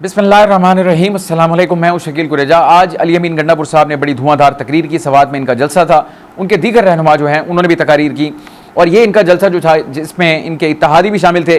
बिस्मिल्लाहिर्रहमानिर्रहीम, अस्सलाम वालेकुम। मैं हूं शकील कुरेजा। आज अली अमीन गंडापुर साहब ने बड़ी धुआंधार तकरीर की। सवात में इनका जलसा था। उनके दीगर रहनुमा जो हैं उन्होंने भी तकारीर की और ये इनका जलसा जो था जिसमें इनके इत्तेहादी भी शामिल थे,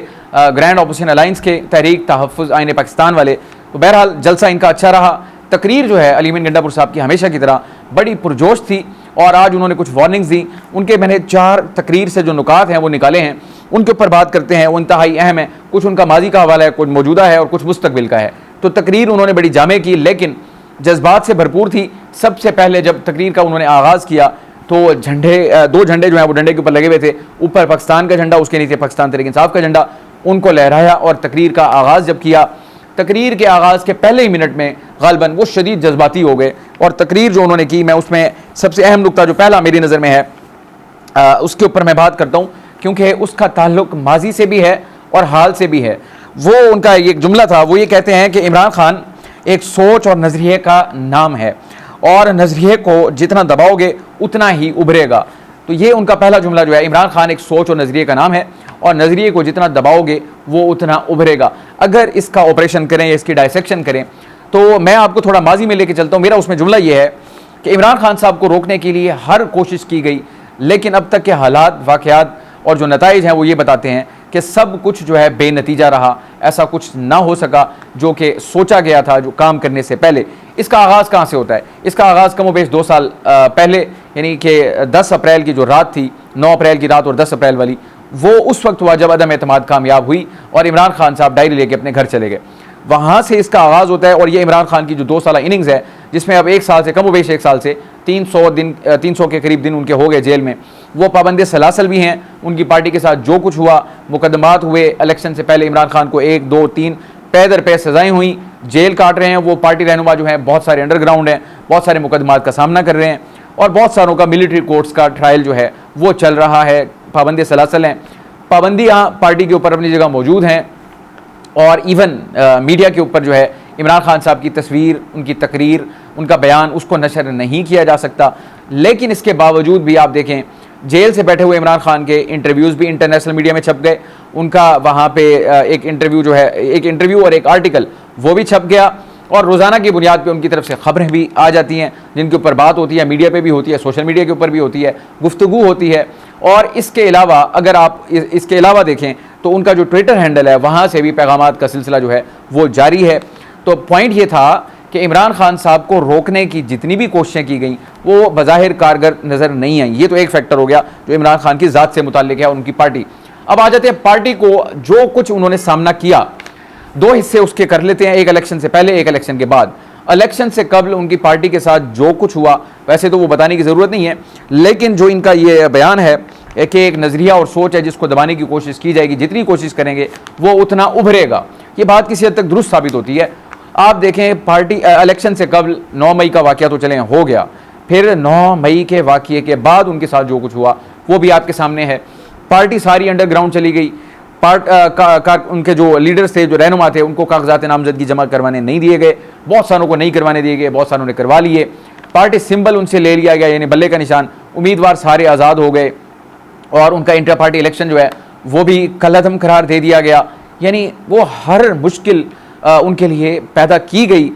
ग्रैंड अपोजिशन अलाइंस के तहरीक तहफ़्फ़ुज़ आइन पाकिस्तान वाले। तो बहरहाल जलसा इनका अच्छा रहा। तकरीर जो है अली अमीन गंडापुर साहब की हमेशा की तरह बड़ी पुरजोश थी और आज उन्होंने कुछ वार्निंग्स दी। उनके मैंने 4 तकरीर से जो नुकात हैं वो निकाले हैं, उनके ऊपर बात करते हैं। वो इंतहाई अहम है। कुछ उनका माजी का हवाला है, कुछ मौजूदा है और कुछ मुस्तकबिल का है। तो तकरीर उन्होंने बड़ी जामे की लेकिन जज्बात से भरपूर थी। सबसे पहले जब तकरीर का उन्होंने आगाज़ किया तो झंडे, 2 झंडे जो हैं वो डंडे के ऊपर लगे हुए थे। ऊपर पाकिस्तान का झंडा, उसके नीचे पाकिस्तान तहरीक इंसाफ का झंडा, उनको लहराया और तकरीर का आगाज़ जब किया, तकरीर के आगाज़ के पहले ही मिनट में गालबन वो शदीद जज्बाती हो गए। और तकरीर जो उन्होंने की, मैं उसमें सबसे अहम नुकता जो पहला मेरी नज़र में है उसके ऊपर मैं बात करता हूँ क्योंकि उसका ताल्लुक माजी से भी है और हाल से भी है। वो उनका एक जुमला था, वो ये कहते हैं कि इमरान खान एक सोच और नज़रिए का नाम है और नज़रिए को जितना दबाओगे उतना ही उभरेगा। तो ये उनका पहला जुमला जो है, इमरान खान एक सोच और नज़रिए का नाम है और नज़रिए को जितना दबाओगे वो उतना उभरेगा। अगर इसका ऑपरेशन करें, इसकी डायसेक्शन करें, तो मैं आपको थोड़ा माजी में लेके चलता हूँ। मेरा उसमें जुमला ये है कि इमरान खान साहब को रोकने के लिए हर कोशिश की गई लेकिन अब तक के हालात, वाक़यात और जो नताइज हैं वो ये बताते हैं कि सब कुछ जो है बेनतीजा रहा। ऐसा कुछ ना हो सका जो कि सोचा गया था जो काम करने से पहले। इसका आगाज़ कहाँ से होता है? इसका आगाज़ कम बेश 2 साल पहले, यानी कि 10 अप्रैल की जो रात थी, 9 अप्रैल की रात और 10 अप्रैल वाली, वो उस वक्त हुआ जब अदम एतमाद कामयाब हुई और इमरान खान साहब डायरी लेके अपने घर चले गए। वहाँ से इसका आगाज़ होता है और ये इमरान खान की जो 2 साला इनिंग्स है जिसमें अब 1 साल से कम बेश 1 साल से 300 के करीब दिन उनके हो गए जेल में। वो पाबंद सलासल भी हैं। उनकी पार्टी के साथ जो कुछ हुआ, मुकदमात हुए, इलेक्शन से पहले इमरान खान को 1, 2, 3 पै दर पै सज़ाएँ हुई, जेल काट रहे हैं। वो पार्टी रहनुमा जो हैं बहुत सारे अंडरग्राउंड हैं, बहुत सारे मुकदमात का सामना कर रहे हैं और बहुत सारों का मिलिट्री कोर्ट्स का ट्रायल जो है वो चल रहा है। पाबंद सलासल हैं। पाबंदियाँ पार्टी के ऊपर अपनी जगह मौजूद हैं और इवन मीडिया के ऊपर जो है इमरान खान साहब की तस्वीर, उनकी तकरीर, उनका बयान, उसको नशर नहीं किया जा सकता। लेकिन इसके बावजूद भी आप देखें, जेल से बैठे हुए इमरान खान के इंटरव्यूज़ भी इंटरनेशनल मीडिया में छप गए। उनका वहाँ पे एक इंटरव्यू जो है, एक इंटरव्यू और एक आर्टिकल वो भी छप गया और रोज़ाना की बुनियाद पे उनकी तरफ से ख़बरें भी आ जाती हैं जिनके ऊपर बात होती है, मीडिया पे भी होती है, सोशल मीडिया के ऊपर भी होती है, गुफ्तगू होती है। और इसके अलावा अगर आप इसके अलावा देखें तो उनका जो ट्विटर हैंडल है वहाँ से भी पैगामात का सिलसिला जो है वो जारी है। तो पॉइंट ये था कि इमरान खान साहब को रोकने की जितनी भी कोशिशें की गई वो बज़ाहिर कारगर नज़र नहीं आई। ये तो एक फैक्टर हो गया जो इमरान खान की ज़ात से मुताल्लिक है और उनकी पार्टी। अब आ जाते हैं पार्टी को, जो कुछ उन्होंने सामना किया। 2 हिस्से उसके कर लेते हैं, एक इलेक्शन से पहले, एक इलेक्शन के बाद। इलेक्शन से कबल उनकी पार्टी के साथ जो कुछ हुआ वैसे तो वो बताने की ज़रूरत नहीं है, लेकिन जो इनका ये बयान है कि एक नज़रिया और सोच है जिसको दबाने की कोशिश की जाएगी, जितनी कोशिश करेंगे वो उतना उभरेगा। ये बात किसी हद तक दुरुस्त साबित होती है। आप देखें, पार्टी इलेक्शन से कबल 9 मई का वाक़या तो चले हो गया, फिर 9 मई के वाक़ये के बाद उनके साथ जो कुछ हुआ वो भी आपके सामने है। पार्टी सारी अंडरग्राउंड चली गई। उनके जो लीडर्स थे, जो रहनुमा थे, उनको कागजात नामजदगी जमा करवाने नहीं दिए गए। बहुत सारों को नहीं करवाने दिए गए, बहुत सारों ने करवा लिए। पार्टी सिंबल उनसे ले लिया गया, यानी बल्ले का निशान। उम्मीदवार सारे आज़ाद हो गए और उनका इंटर पार्टी इलेक्शन जो है वो भी कलअदम करार दे दिया गया। यानी वो हर मुश्किल उनके लिए पैदा की गई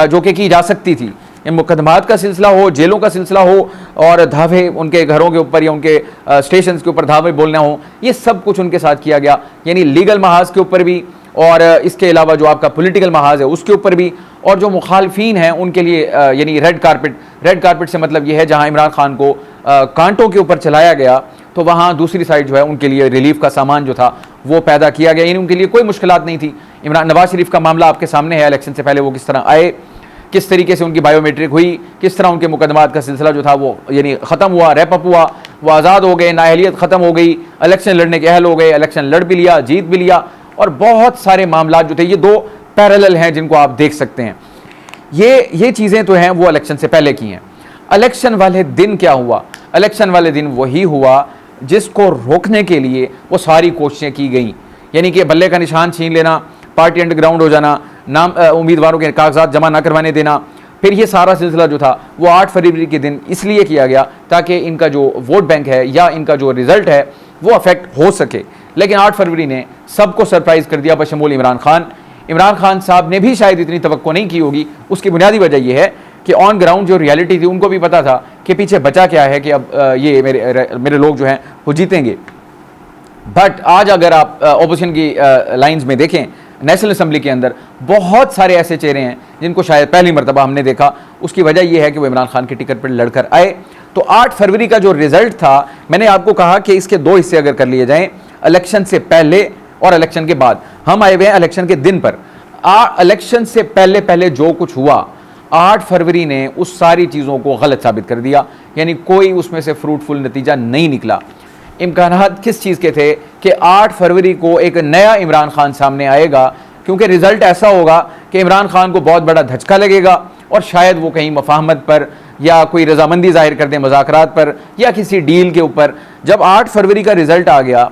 जो कि की जा सकती थी। मुकदमात का सिलसिला हो, जेलों का सिलसिला हो और धावे उनके घरों के ऊपर या उनके स्टेशन के ऊपर धावे बोलना हो, ये सब कुछ उनके साथ किया गया। यानी लीगल महाज के ऊपर भी और इसके अलावा जो आपका पॉलिटिकल महाज है उसके ऊपर भी, और जो मुखालफीन हैं उनके लिए यानी रेड कारपेट से मतलब ये है जहाँ इमरान खान को कांटों के ऊपर चलाया गया तो वहाँ दूसरी साइड जो है उनके लिए रिलीफ का सामान जो था वो पैदा किया गया। यानी उनके लिए कोई मुश्किलात नहीं थी। नवाज शरीफ का मामला आपके सामने है, इलेक्शन से पहले वो किस तरह आए, किस तरीके से उनकी बायोमेट्रिक हुई, किस तरह उनके मुकदमात का सिलसिला जो था वो यानी ख़त्म हुआ, रैप अप हुआ, वो आज़ाद हो गए, नाअहलियत ख़त्म हो गई, इलेक्शन लड़ने के अहल हो गए, इलेक्शन लड़ भी लिया, जीत भी लिया। और बहुत सारे मामला जो थे, ये 2 पैरेलल हैं जिनको आप देख सकते हैं। ये चीज़ें तो हैं वो इलेक्शन से पहले की हैं। इलेक्शन वाले दिन क्या हुआ? इलेक्शन वाले दिन वही हुआ जिसको रोकने के लिए वो सारी कोशिशें की गई। यानी कि बल्ले का निशान छीन लेना, पार्टी अंडरग्राउंड हो जाना, नाम उम्मीदवारों के कागजात जमा ना करवाने देना। फिर ये सारा सिलसिला जो था वो 8 फरवरी के दिन इसलिए किया गया ताकि इनका जो वोट बैंक है या इनका जो रिज़ल्ट है वो अफेक्ट हो सके। लेकिन 8 फरवरी ने सबको सरप्राइज़ कर दिया बशमूल इमरान खान। इमरान खान साहब ने भी शायद इतनी तवक्को नहीं की होगी। उसकी बुनियादी वजह यह है कि ऑन ग्राउंड जो रियलिटी थी उनको भी पता था कि पीछे बचा क्या है, कि अब ये मेरे लोग जो हैं वो जीतेंगे। बट आज अगर आप ऑपोजिशन की लाइंस में देखें, नेशनल असेंबली के अंदर बहुत सारे ऐसे चेहरे हैं जिनको शायद पहली मरतबा हमने देखा। उसकी वजह यह है कि वो इमरान खान की टिकट पर लड़कर आए। तो 8 फरवरी का जो रिजल्ट था, मैंने आपको कहा कि इसके 2 हिस्से अगर कर लिए जाएं, इलेक्शन से पहले और इलेक्शन के बाद। हम आए हुए हैं इलेक्शन के दिन पर। इलेक्शन से पहले पहले जो कुछ हुआ, 8 फरवरी ने उस सारी चीज़ों को गलत साबित कर दिया, यानी कोई उसमें से फ्रूटफुल नतीजा नहीं निकला। इम्कानात किस चीज़ के थे कि 8 फरवरी को एक नया इमरान खान सामने आएगा, क्योंकि रिजल्ट ऐसा होगा कि इमरान खान को बहुत बड़ा धचका लगेगा और शायद वो कहीं मफाहमत पर या कोई रजामंदी जाहिर कर दें मुज़ाकरात पर या किसी डील के ऊपर। जब 8 फरवरी का रिजल्ट आ गया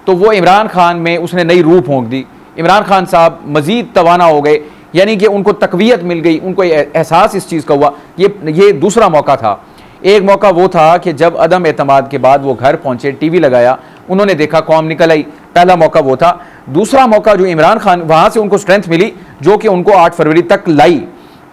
तो वो इमरान खान में उसने नई रूह फूंक दी। इमरान खान साहब मज़ीद तवाना हो गए, यानी कि उनको तकवीयत मिल गई, उनको एहसास इस चीज़ का हुआ। ये दूसरा मौका था। एक मौका वो था कि जब अदम एतमाद के बाद वो घर पहुंचे, टीवी लगाया, उन्होंने देखा कौम निकल आई। पहला मौका वो था। दूसरा मौका जो इमरान खान, वहां से उनको स्ट्रेंथ मिली जो कि उनको 8 फरवरी तक लाई।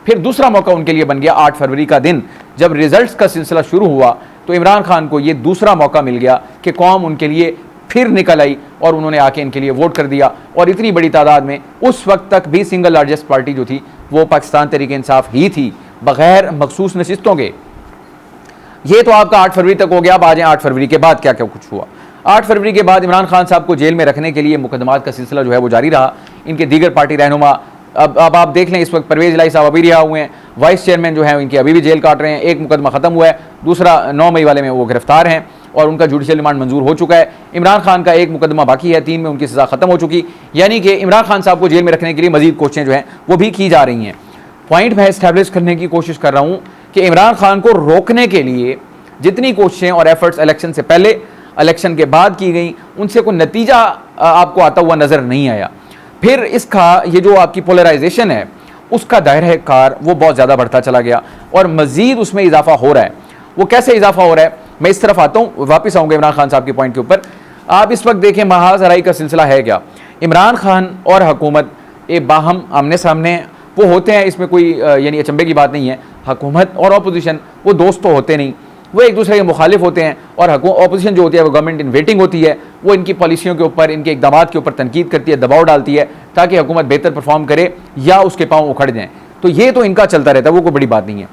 फिर दूसरा मौका उनके लिए बन गया 8 फरवरी का दिन, जब रिजल्ट्स का सिलसिला शुरू हुआ तो इमरान खान को ये दूसरा मौका मिल गया कि कौम उनके लिए फिर निकल आई और उन्होंने आके इनके लिए वोट कर दिया। और इतनी बड़ी तादाद में, उस वक्त तक भी सिंगल लार्जेस्ट पार्टी जो थी वो पाकिस्तान तहरीक इंसाफ ही थी, बगैर मखसूस नशिस्तों के। ये तो आपका 8 फरवरी तक हो गया। अब आ जाए 8 फरवरी के बाद क्या क्या कुछ हुआ। 8 फरवरी के बाद इमरान खान साहब को जेल में रखने के लिए मुकदमात का सिलसिला जो है वो जारी रहा। इनके दीगर पार्टी रहनुमा, अब आप देख लें, इस वक्त परवेज इलाही साहब अभी रिहा हुए हैं, वाइस चेयरमैन जो है इनके अभी भी जेल काट रहे हैं। एक मुकदमा खत्म हुआ है, दूसरा 9 मई वाले में वो गिरफ्तार हैं और उनका जुडिशियल रिमांड मंजूर हो चुका है। इमरान खान का एक मुकदमा बाकी है, 3 में उनकी सज़ा खत्म हो चुकी, यानी कि इमरान खान साहब को जेल में रखने के लिए मजीद कोशिशें जो हैं वो भी की जा रही हैं। पॉइंट मैं इस्टेब्लिश करने की कोशिश कर रहा हूँ कि इमरान खान को रोकने के लिए जितनी कोशिशें और एफर्ट्स इलेक्शन से पहले, इलेक्शन के बाद की गई, उनसे कोई नतीजा आपको आता हुआ नज़र नहीं आया। फिर इसका ये जो आपकी पोलराइजेशन है उसका दायरा कार वो बहुत ज़्यादा बढ़ता चला गया और मज़ीद उसमें इजाफा हो रहा है। वो कैसे इजाफा हो रहा है, मैं इस तरफ आता हूँ, वापस आऊँगा इमरान खान साहब के पॉइंट के ऊपर। आप इस वक्त देखें महाज आराई का सिलसिला है क्या। इमरान खान और हुकूमत एक बाहम आमने सामने वो होते हैं, इसमें कोई यानी अचंभे की बात नहीं है। हुकूमत और अपोजिशन वो दोस्त तो होते नहीं, वो एक दूसरे के मुखालिफ होते हैं। और अपोजिशन जो होती है वो गवर्नमेंट इन वेटिंग होती है, वो इनकी पॉलिसियों के ऊपर, इनके इकदाम के ऊपर तनकीद करती है, दबाव डालती है ताकि हुकूमत बेहतर परफॉर्म करे या उसके पाँव उखड़ जाएँ। तो ये तो इनका चलता रहता है, वो कोई बड़ी बात नहीं है।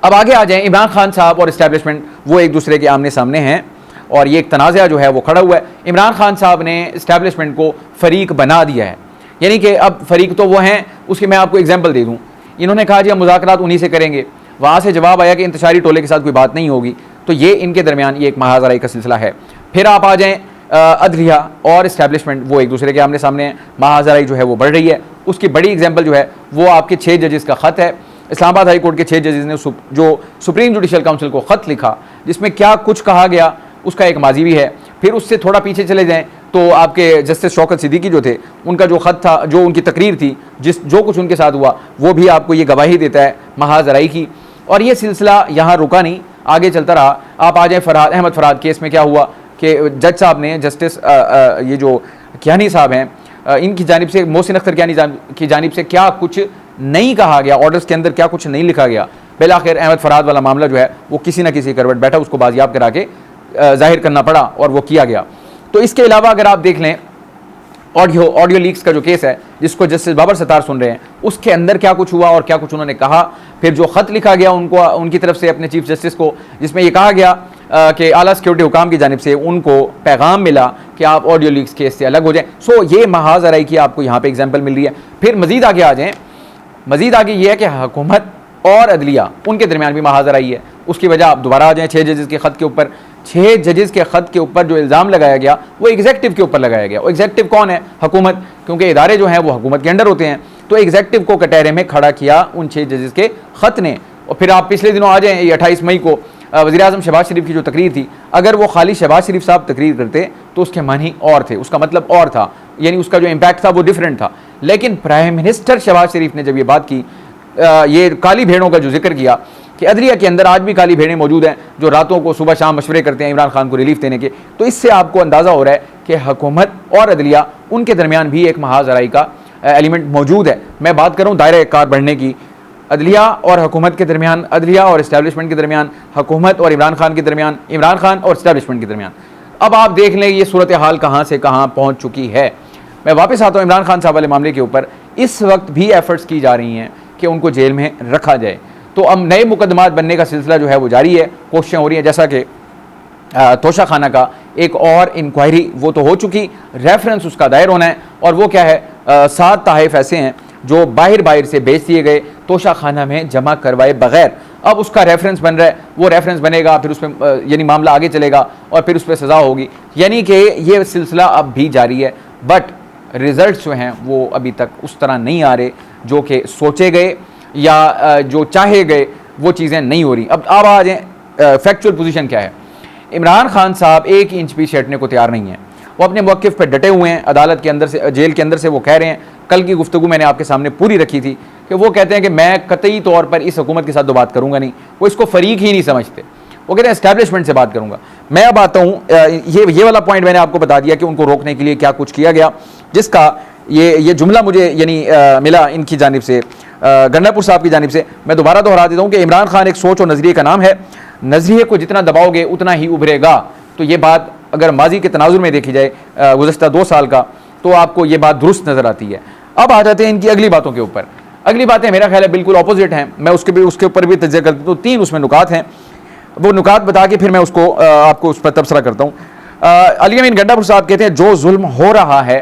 अब आगे आ जाएं, इमरान खान साहब और इस्टेब्लिशमेंट वो एक दूसरे के आमने सामने हैं और ये एक तनाज़ा जो है वो खड़ा हुआ है। इमरान खान साहब ने इस्टेब्लिशमेंट को फरीक बना दिया है, यानी कि अब फरीक तो वो हैं, उसकी मैं आपको एग्जाम्पल दे दूँ। इन्होंने कहा जी हम मुज़ाकरात उन्हीं से करेंगे, वहाँ से जवाब आया कि इंतशारी टोले के साथ कोई बात नहीं होगी। तो ये इनके दरमियान ये एक महाज़राई का सिलसिला है। फिर आप आ जाएँ अदलिया और इस्टेब्लिशमें वो एक दूसरे के आमने सामने हैं, महाज़राई जो है वो बढ़ रही है। उसकी बड़ी एग्जाम्पल जो है वो आपके 6 जजेस का ख़त है। इस्लामाबाद हाई कोर्ट के 6 जजेस ने जो सुप्रीम जुडिशल काउंसिल को ख़त लिखा जिसमें क्या कुछ कहा गया उसका एक माजी भी है। फिर उससे थोड़ा पीछे चले जाएं तो आपके जस्टिस शौकत सिद्दीकी जो थे, उनका जो ख़त था, जो उनकी तकरीर थी, जो कुछ उनके साथ हुआ वो भी आपको ये गवाही देता है महाज़राई की। और ये सिलसिला यहाँ रुका नहीं, आगे चलता रहा। आप आ जाएँ अहमद फरहाद केस में क्या हुआ कि जज साहब ने, जस्टिस ये जो कियानी साहब हैं, इनकी जानिब से, मोहसिन अख्तर कियानी की जानिब से क्या कुछ नहीं कहा गया, ऑर्डर्स के अंदर क्या कुछ नहीं लिखा गया। बिलाखिर अहमद फरहाद वाला मामला जो है वो किसी न किसी करवट बैठा, उसको बाजियाब करा के जाहिर करना पड़ा और वो किया गया। तो इसके अलावा अगर आप देख लें ऑडियो लीक्स का जो केस है जिसको जस्टिस बाबर सत्तार सुन रहे हैं, उसके अंदर क्या कुछ हुआ और क्या कुछ उन्होंने कहा। फिर जो ख़त लिखा गया उनको, उनकी तरफ से अपने चीफ जस्टिस को, जिसमें यह कहा गया कि आला सिक्योरिटी हुकाम की जानिब से उनको पैगाम मिला कि आप ऑडियो लीक्स केस से अलग हो जाएं। सो ये महाज़राई की आपको यहाँ पे एग्जाम्पल मिल रही है। फिर मज़ीद आगे आ जाएँ, मज़ीद आगे ये है कि हुकूमत और अदलिया उनके दरमियान भी महाज़राई है। उसकी वजह आप दोबारा आ जाएँ 6 जजेस के ख़त के ऊपर। 6 जजेस के ख़त के ऊपर जो इल्ज़ाम लगाया गया वो एग्जेक्टिव के ऊपर लगाया गया। वो एग्जेक्टिव कौन है? हुकूमत, क्योंकि इदारे जो हैं वो हुकूमत के अंडर होते हैं। तो एग्जेक्टिव को कटहरे में खड़ा किया उन 6 जजेस के ख़त ने। और फिर आप पिछले दिनों आ जाएँ, ये 28 मई को वज़ीर-ए-आज़म शहबाज शरीफ की जो तकरीर थी, अगर वो खाली शहबाज शरीफ साहब तकरीर करते तो उसके मानी और थे, उसका मतलब और था, यानी उसका जो इम्पैक्ट था वो डिफरेंट था। लेकिन प्राइम मिनिस्टर शहबाज शरीफ ने जब ये बात की, ये काली भेड़ों का जो जिक्र किया कि अदलिया के अंदर आज भी काली भेड़ें मौजूद हैं जो रातों को सुबह शाम मशवरे करते हैं इमरान खान को रिलीफ देने के, तो इससे आपको अंदाज़ा हो रहा है कि हुकूमत और अदलिया उनके दरमियान भी एक महाज़राई का एलिमेंट मौजूद है। मैं बात कर रहा हूँ दायरा कार बढ़ने की, अदलिया और हुकूमत के दरमियान, अदलिया और इस्टेब्लिशमेंट के दरमियान, हुकूमत और इमरान खान के दरमियान, इमरान खान और इस्टेब्लिशमेंट के दरमियान। अब आप देख लें ये सूरत हाल कहाँ से कहाँ पहुँच चुकी है। मैं वापस आता हूँ इमरान खान साहब वाले मामले के ऊपर। इस वक्त भी एफर्ट्स की जा रही हैं कि उनको जेल में रखा जाए। तो अब नए मुकदमात बनने का सिलसिला जो है वो जारी है, कोशिशें हो रही हैं। जैसा कि तोशा खाना का एक और इंक्वायरी वो तो हो चुकी, रेफरेंस उसका दायर होना है, और वो क्या है 7 तहफ़ ऐसे हैं जो बाहर से बेच दिए गए तोशा खाना में जमा करवाए बगैर। अब उसका रेफरेंस बन रहा है, वो रेफरेंस बनेगा, फिर उस पर यानी मामला आगे चलेगा और फिर उस पर सज़ा होगी। यानी कि ये सिलसिला अब भी जारी है, बट रिजल्ट्स जो हैं वो अभी तक उस तरह नहीं आ रहे जो कि सोचे गए या जो चाहे गए वो चीज़ें नहीं हो रही। अब आ जाए फैक्चुअल पोजीशन क्या है। इमरान खान साहब 1 इंच भी हटने को तैयार नहीं हैं, वो अपने मौक़िफ़ पर डटे हुए हैं। अदालत के अंदर से, जेल के अंदर से वो कह रहे हैं, कल की गुफ्तगू मैंने आपके सामने पूरी रखी थी कि वो कहते हैं कि मैं कतई तौर पर इस हुकूमत के साथ तो बात करूँगा नहीं, वो इसको फ़रीक ही नहीं समझते, वो कहते हैं एस्टैब्लिशमेंट से बात करूँगा। मैं अब आता हूँ, ये वाला पॉइंट मैंने आपको बता दिया कि उनको रोकने के लिए क्या कुछ किया गया, जिसका ये जुमला मुझे यानी मिला इनकी जानिब से, गंडापुर साहब की जानिब से। मैं दोबारा दोहरा देता हूँ कि इमरान खान एक सोच और नज़रिए का नाम है, नज़रिए को जितना दबाओगे उतना ही उभरेगा। तो ये बात अगर माजी के तनाजुर में देखी जाए गुज़श्ता 2 साल का, तो आपको ये बात दुरुस्त नज़र आती है। अब आ जाते हैं इनकी अगली बातों के ऊपर। अगली बातें मेरा ख्याल है बिल्कुल अपोजिट हैं, मैं उसके ऊपर भी तज्ज़िया करता हूँ। 3 उसमें नुकात हैं, वो नुकात बता के फिर मैं उसको आपको उस पर तबसरा करता हूँ। अली अमीन गंडापुर साहब कहते हैं जो जुल्म हो रहा है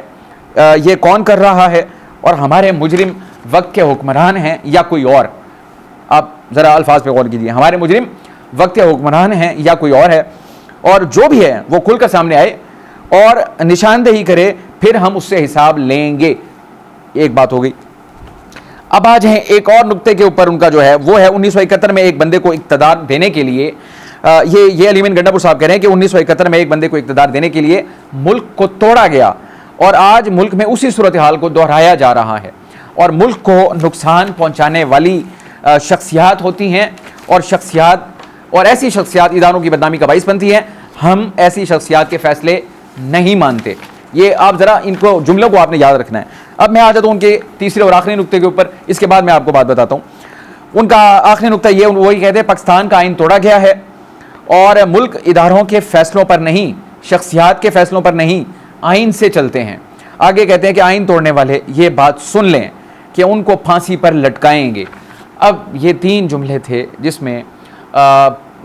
ये कौन कर रहा है, और हमारे मुजरिम वक्त के हुक्मरान हैं या कोई और। आप ज़रा अल्फाज पे गौर कीजिए, हमारे मुजरिम वक्त के हुक्मरान हैं या कोई और है, और जो भी है वो खुलकर सामने आए और निशानदेही करे, फिर हम उससे हिसाब लेंगे। एक बात हो गई। अब आज हैं एक और नुक्ते के ऊपर, उनका जो है वो है 1971 में एक बंदे को इक़्तिदार देने के लिए, ये अली अमीन गंडापुर साहब कह रहे हैं कि 1971 में एक बंदे को इक़्तिदार देने के लिए मुल्क को तोड़ा गया, और आज मुल्क में उसी सूरत हाल को दोहराया जा रहा है, और मुल्क को नुकसान पहुंचाने वाली शख्सियात होती हैं, और ऐसी शख्सियात इदारों की बदनामी का बाइस बनती हैं। हम ऐसी शख्सियात के फैसले नहीं मानते। ये आप ज़रा इनको जुमलों को आपने याद रखना है। अब मैं आ जाता हूँ उनके तीसरे और आखिरी नुक्ते के ऊपर, इसके बाद मैं आपको बात बताता हूँ। उनका आखिरी नुक्ता ये, वही कहते हैं पाकिस्तान का आइन तोड़ा गया है, और मुल्क इदारों के फैसलों पर नहीं, शख्सियात के फैसलों पर नहीं, आइन से चलते हैं। आगे कहते हैं कि आइन तोड़ने वाले ये बात सुन लें कि उनको फांसी पर लटकाएंगे। अब ये 3 जुमले थे जिसमें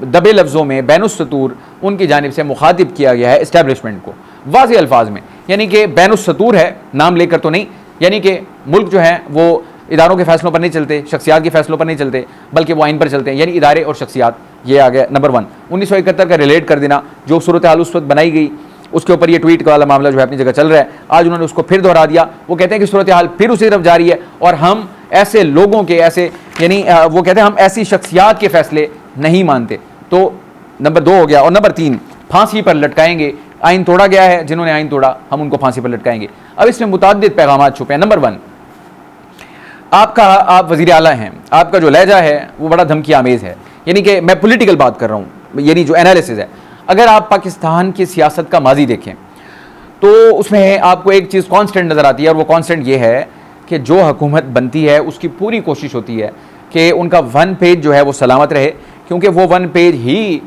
दबे लफ्ज़ों में बैनुस्सतूर उनकी जानिब से मुखातिब किया गया है इस्टेब्लिशमेंट को, वाज़ेह अल्फाज में, यानी कि बैनुस्सतूर है, नाम लेकर तो नहीं, यानी कि मुल्क जो है वो इदारों के फैसलों पर नहीं चलते, शख्सियात के फैसलों पर नहीं चलते, बल्कि वो आइन पर चलते हैं, यानी इदारे और शख्सियात। ये आ गया नंबर 1। 1971 का रिलेट कर देना, जो सूरत हाल उस वक्त बनाई गई, उसके ऊपर ये ट्वीट वाला मामला जो है अपनी जगह चल रहा है, आज उन्होंने उसको फिर दोहरा दिया। वो कहते हैं कि सूरत हाल फिर उसी तरफ जा रही है, और हम ऐसे लोगों के, ऐसे यानी वो कहते हैं हम ऐसी शख्सियात के फैसले नहीं मानते। तो नंबर 2 हो गया, और नंबर 3 फांसी पर लटकाएंगे। आइन तोड़ा गया है, जिन्होंने आइन तोड़ा हम उनको फांसी पर लटकाएंगे। अब इसमें मुताद्दिद पैगामात छुपे हैं। नंबर 1, आप वज़ीर आला हैं, आपका जो लहजा है वो बड़ा धमकी आमेज़ है, यानी कि मैं पॉलिटिकल बात कर रहा हूँ, यानी जो एनालिसिस है। अगर आप पाकिस्तान की सियासत का माजी देखें तो उसमें आपको एक चीज़ कांस्टेंट नज़र आती है, और वो कांस्टेंट ये है कि जो हुकूमत बनती है उसकी पूरी कोशिश होती है कि उनका 1 पेज जो है वो सलामत रहे, क्योंकि वो 1 पेज ही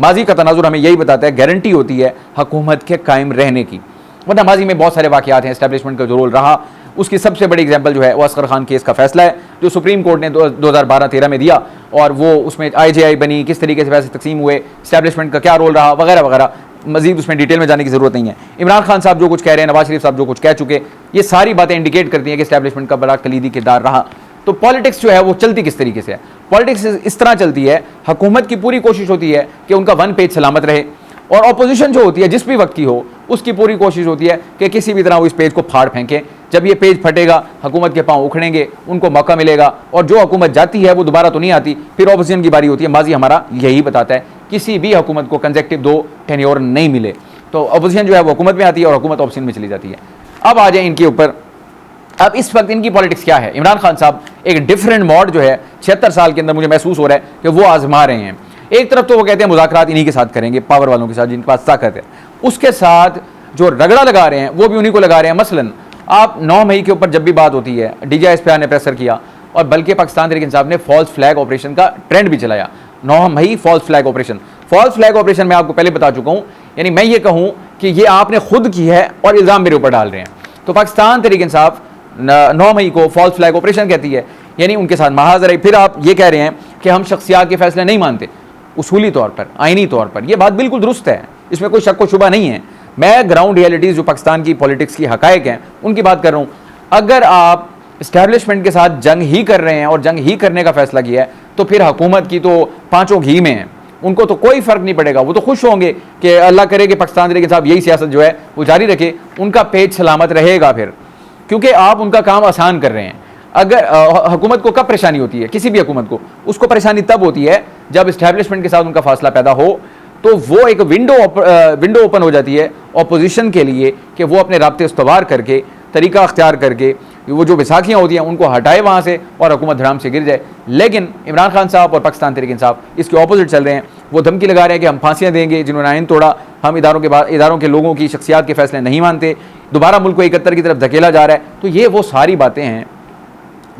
माजी का तनाजुर हमें यही बताता है, गारंटी होती है हुकूमत के कायम रहने की। वरना माजी में बहुत सारे वाक़यात हैं, एस्टैब्लिशमेंट का जो रोल रहा, उसकी सबसे बड़ी एग्जाम्पल जो है वो असगर खान केस का फैसला है, जो सुप्रीम कोर्ट ने 2012-13 में दिया, और वो उसमें IJI बनी, किस तरीके से पैसे तकसीम हुए, एस्टैब्लिशमेंट का क्या रोल रहा, वगैरह वगैरह। मजीद उसमें डिटेल में जाने की ज़रूरत नहीं है। इमरान खान साहब जो कुछ कह रहे हैं, नवाज शरीफ साहब जो कुछ कह चुके, ये सारी बातें इंडिकेट करती हैं कि एस्टैब्लिशमेंट का बड़ा कलीदी किरदार रहा। तो पॉलिटिक्स जो है वो चलती किस तरीके से है? पॉलिटिक्स इस तरह चलती है, हुकूमत की पूरी कोशिश होती है कि उनका 1 पेज सलामत रहे, और अपोजिशन जो होती है जिस भी वक्त की हो, उसकी पूरी कोशिश होती है कि किसी भी तरह वो इस पेज को फाड़ फेंके। जब ये पेज फटेगा, हुकूमत के पांव उखड़ेंगे, उनको मौका मिलेगा, और जो हुकूमत जाती है वो दोबारा तो नहीं आती, फिर अपोजिशन की बारी होती है। माजी हमारा यही बताता है, किसी भी हुकूमत को कंसेक्टिव 2 टेन्योर नहीं मिले, तो अपोजिशन जो है वो हुकूमत में आती है और हुकूमत अपोजिशन में चली जाती है। अब आ जाए इनके ऊपर। अब इस वक्त इनकी पॉलिटिक्स क्या है? इमरान खान साहब एक डिफरेंट मॉड जो है 76 साल के अंदर मुझे महसूस हो रहा है कि वो आजमा रहे हैं। एक तरफ तो वो कहते हैं मुज़ाकरात इन्हीं के साथ करेंगे, पावर वालों के साथ जिनके पास ताकत है, उसके साथ जो रगड़ा लगा रहे हैं वो भी उन्हीं को लगा रहे हैं। मसलन आप 9 मई के ऊपर जब भी बात होती है, DJSP ने प्रेशर किया और बल्कि पाकिस्तान तहरीक इंसाफ ने फॉल्स फ्लैग ऑपरेशन का ट्रेंड भी चलाया। 9 मई फॉल्स फ्लैग ऑपरेशन मैं आपको पहले बता चुका हूं, यानी मैं ये कहूं कि ये आपने खुद की है और इल्ज़ाम मेरे ऊपर डाल रहे हैं। तो पाकिस्तान तहरीक इंसाफ 9 मई को फॉल्स फ्लैग ऑपरेशन कहती है, यानी उनके साथ महाजर। फिर आप ये कह रहे हैं कि हम शख्सियात के फैसले नहीं मानते, उसूली तौर पर, आइनी तौर पर, यह बात बिल्कुल दुरुस्त है, इसमें कोई शक व शुबा नहीं है। मैं ग्राउंड रियलिटीज़ जो पाकिस्तान की पॉलिटिक्स की हकायक हैं उनकी बात कर रहा हूँ। अगर आप इस्टेब्लिशमेंट के साथ जंग ही कर रहे हैं और जंग ही करने का फैसला किया है तो फिर हुकूमत की तो पाँचों घी में है, उनको तो कोई फ़र्क नहीं पड़ेगा। वो तो खुश होंगे कि अल्लाह करे कि पाकिस्तान तहरीक इंसाफ यही सियासत जो है वो जारी रखे, उनका पेज सलामत रहेगा फिर, क्योंकि आप उनका काम आसान कर रहे हैं। अगर हुकूमत को कब परेशानी होती है, किसी भी हुकूमत को, उसको परेशानी तब होती है जब इस्टेब्लिशमेंट के साथ उनका फासला पैदा हो, तो वो एक विंडो ओपन हो जाती है अपोजिशन के लिए कि वो अपने राब्ते इस्तवार करके, तरीका अख्तियार करके, वो जो बैसाखियाँ होती हैं उनको हटाए वहाँ से और हुकूमत धड़ाम से गिर जाए। लेकिन इमरान खान साहब और पाकिस्तान तहरीक इंसाफ इसके ऑपोजिट चल रहे हैं। वो धमकी लगा रहे हैं कि हम फांसियाँ देंगे जिन्होंने आइन तोड़ा, हम इदारों के लोगों की शख्सियात के फैसले नहीं मानते, दोबारा मुल्क को 71 की तरफ धकेला जा रहा है। तो ये वो सारी बातें हैं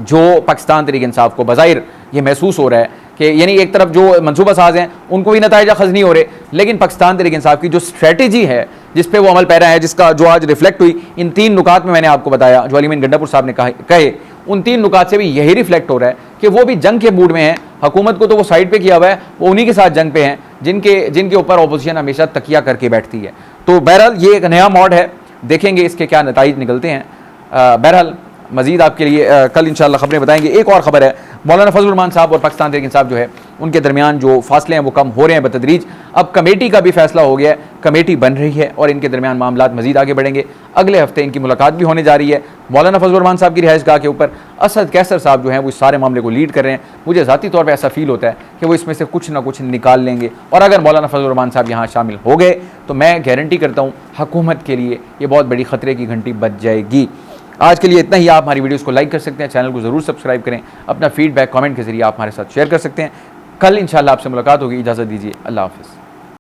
जो पाकिस्तान तहरीक इंसाफ को बज़ाहिर ये महसूस हो रहा है कि यानी एक तरफ जो मनसूबा साज हैं उनको भी नताइज अखज़ नहीं हो रहे, लेकिन पाकिस्तान तहरीक इंसाफ की जो स्ट्रेटजी है जिस पे वो अमल पैरा है, जिसका जो आज रिफ्लेक्ट हुई इन 3 नुकात में मैंने आपको बताया, जो अलीमीन गंडापुर साहब ने कहे, उन 3 नुकात से भी यही रिफ्लेक्ट हो रहा है कि वो भी जंग के मूड में है। हुकूमत को तो वो साइड पे किया हुआ है, वो उन्हीं के साथ जंग पे हैं जिनके ऊपर अपोजिशन हमेशा तकिया करके बैठती है। तो बहरहाल ये एक नया मॉड है, देखेंगे इसके क्या नताइज निकलते हैं। बहरहाल मजीद आपके लिए कल इंशाअल्लाह खबरें बताएंगे। एक और ख़बर है, मौलाना फजलुर रहमान साहब और पाकिस्तान तहरीक इंसाफ जो है उनके दरमियान जो फासले हैं वो कम हो रहे हैं बतदरीज। अब कमेटी का भी फैसला हो गया है, कमेटी बन रही है और इनके दरमियान मामलात मजीद आगे बढ़ेंगे। अगले हफ्ते इनकी मुलाकात भी होने जा रही है मौलाना फजलुर रहमान साहब की रिहाइशगाह के ऊपर। असद कैसर साहब जो हैं वो इस सारे मामले को लीड कर रहे हैं। मुझे ज़ाती तौर पर ऐसा फील होता है कि वो इसमें से कुछ ना कुछ निकाल लेंगे, और अगर मौलाना फजलुर रहमान साहब यहाँ शामिल हो गए तो मैं गारंटी करता हूँ हुकूमत के लिए ये बहुत बड़ी ख़तरे की घंटी बज जाएगी। आज के लिए इतना ही। आप हमारी वीडियोस को लाइक कर सकते हैं, चैनल को ज़रूर सब्सक्राइब करें, अपना फीडबैक कमेंट के जरिए आप हमारे साथ शेयर कर सकते हैं। कल इंशाल्लाह आपसे मुलाकात होगी, इजाज़त दीजिए, अल्लाह हाफ़िज़।